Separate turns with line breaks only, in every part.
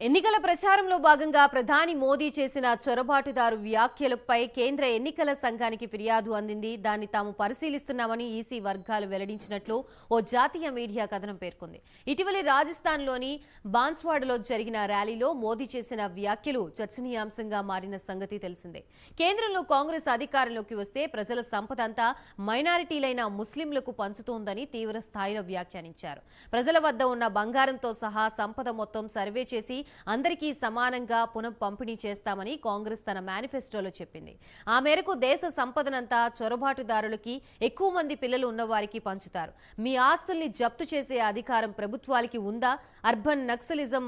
ఎన్నికల ప్రచారంలో భాగంగా ప్రధాని మోదీ చేసిన చొరబాటుదారు వ్యాఖ్యలపై కేంద్ర ఎన్నికల సంఘానికి ఫిర్యాదు అందింది. దాన్ని తాము పరిశీలిస్తున్నామని ఈసీ వర్గాలు వెల్లడించినట్లు ఓ జాతీయ మీడియా కథనం పేర్కొంది. ఇటీవలి రాజస్థాన్లోని బాన్స్వాడలో జరిగిన ర్యాలీలో మోదీ చేసిన వ్యాఖ్యలు చర్చనీయాంశంగా మారిన సంగతి తెలిసిందే. కేంద్రంలో కాంగ్రెస్ అధికారంలోకి వస్తే ప్రజల సంపద అంతా మైనారిటీలైన ముస్లింలకు పంచుతోందని తీవ్ర స్థాయిలో వ్యాఖ్యానించారు. ప్రజల వద్ద ఉన్న బంగారంతో సహా సంపద మొత్తం సర్వే చేసి అందరికీ సమానంగా పునః పంపిణీ చేస్తామని కాంగ్రెస్ తన మేనిఫెస్టోలో చెప్పింది. ఆ మేరకు దేశ సంపదనంతా చొరబాటుదారులకి, ఎక్కువ మంది పిల్లలు ఉన్నవారికి పంచుతారు. మీ ఆస్తుల్ని జప్తు చేసే అధికారం ప్రభుత్వాలకి ఉందా? అర్బన్ నక్సలిజం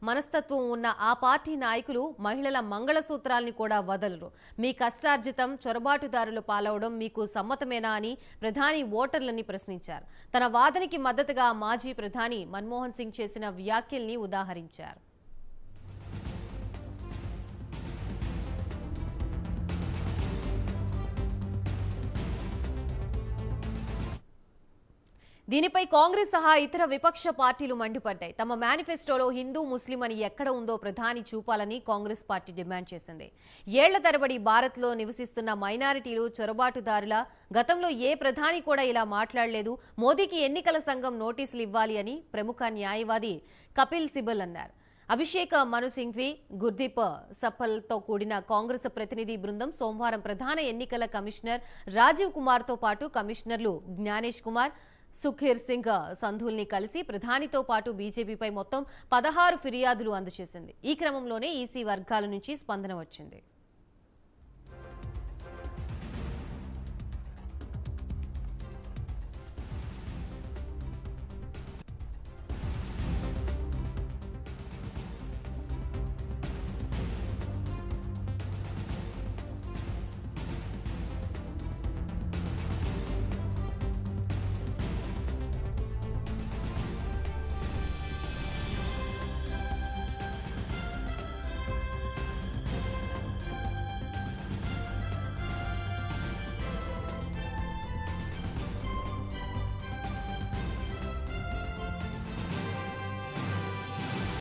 మనస్తత్వం ఉన్న ఆ పార్టీ నాయకులు మహిళల మంగళసూత్రాల్ని కూడా వదలరు. మీ కష్టార్జితం చొరబాటుదారులు పాలవడం మీకు సమ్మతమేనా అని ప్రధాని ఓటర్లని ప్రశ్నించారు. తన వాదనకి మద్దతుగా మాజీ ప్రధాని మన్మోహన్ సింగ్ చేసిన వ్యాఖ్యల్ని ఉదాహరించారు. దీనిపై కాంగ్రెస్ సహా ఇతర విపక్ష పార్టీలు మండిపడ్డాయి. తమ మేనిఫెస్టోలో హిందూ, ముస్లిం అని ఎక్కడ ఉందో ప్రధాని చూపాలని కాంగ్రెస్ పార్టీ డిమాండ్ చేసింది. ఏళ్ల తరబడి భారత్లో నివసిస్తున్న మైనారిటీలు చొరబాటుదారుల గతంలో ఏ ప్రధాని కూడా ఇలా మాట్లాడలేదు. మోదీకి ఎన్నికల సంఘం నోటీసులు ఇవ్వాలి అని ప్రముఖ న్యాయవాది కపిల్ సిబల్ అన్నారు. అభిషేక్ మను సింఘ్వి, గుర్దీప్ సఫల్తో కూడిన కాంగ్రెస్ ప్రతినిధి బృందం సోమవారం ప్రధాన ఎన్నికల కమిషనర్ రాజీవ్ కుమార్తో పాటు కమిషనర్లు జ్ఞానేష్ కుమార్, సుఖీర్ సింగ్ సంధుల్ని కలిసి ప్రధానితో పాటు బీజేపీపై మొత్తం 16 ఫిర్యాదులు అందజేసింది. ఈ క్రమంలోనే ఈసీ వర్గాల నుంచి స్పందన వచ్చింది.